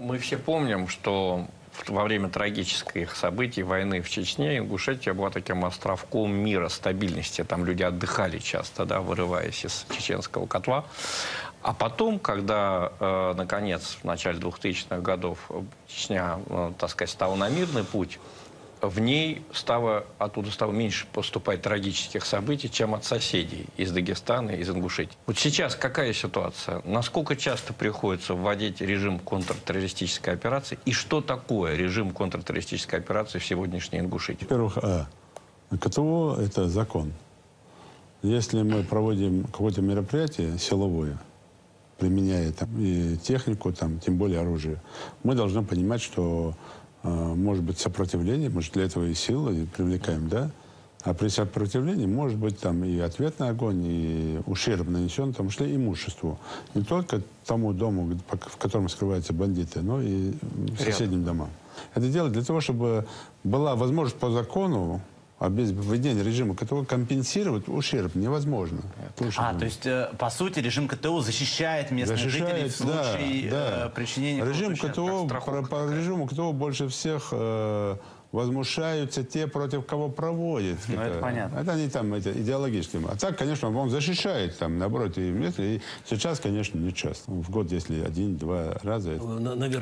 Мы все помним, что во время трагических событий войны в Чечне Ингушетия была таким островком мира, стабильности. Там люди отдыхали часто, да, вырываясь из чеченского котла. А потом, когда, наконец, в начале 2000-х годов Чечня, так сказать, стала на мирный путь, в ней оттуда стало меньше поступать трагических событий, чем от соседей из Дагестана, из Ингушетии. Вот сейчас какая ситуация? Насколько часто приходится вводить режим контртеррористической операции? И что такое режим контртеррористической операции в сегодняшней Ингушетии? Во-первых, КТО – это закон. Если мы проводим какое-то мероприятие силовое, применяя там, и технику, там, тем более оружие, мы должны понимать, что может быть сопротивление, может для этого и силы привлекаем, да? А при сопротивлении может быть там и ответный огонь, и ущерб нанесен, в том числе имуществу. Не только тому дому, в котором скрываются бандиты, но и соседним домам. Это делать для того, чтобы была возможность по закону, без введения режима КТО компенсировать ущерб невозможно. То есть, по сути, режим КТО защищает местных жителей в случае причинения... Режим КТО, по режиму КТО больше всех возмущаются те, против кого проводят. Ну, это понятно. Это они там идеологически. А так, конечно, он защищает, там, наоборот, и сейчас, конечно, не часто. В год, если 1-2 раза. Наверное.